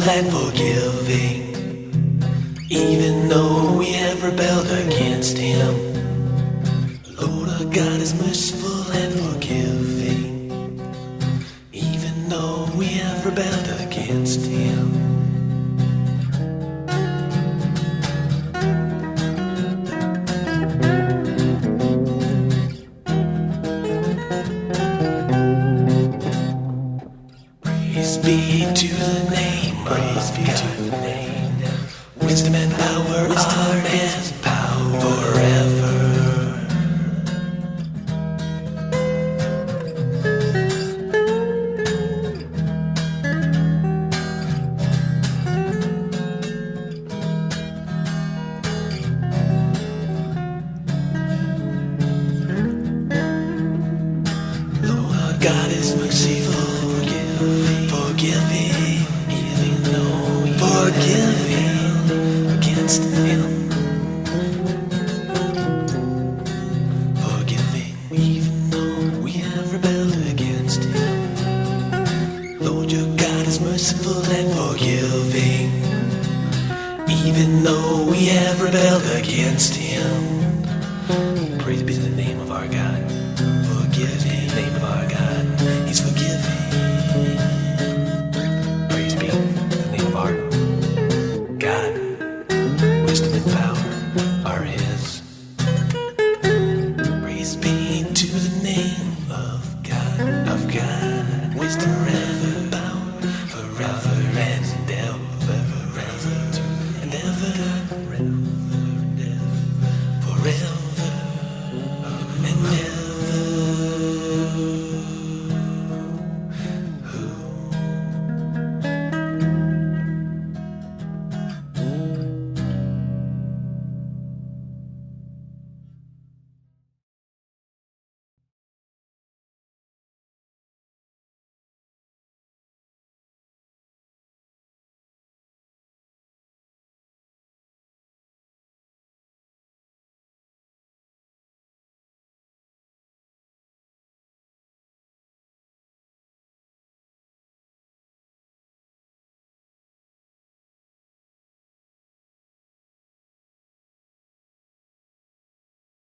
and forgiving, even though we have rebelled against Him. Lord our God is merciful and forgiving, even though we have rebelled against Him. Praise be to the name, praise be to the name. Wisdom and power are His power forever. Lord our God is merciful, forgiving, even though we forgiving against Him. Forgiving, even though we have rebelled against Him. Lord your God is merciful and forgiving, even though we have rebelled against Him. Praise be to the name of our God.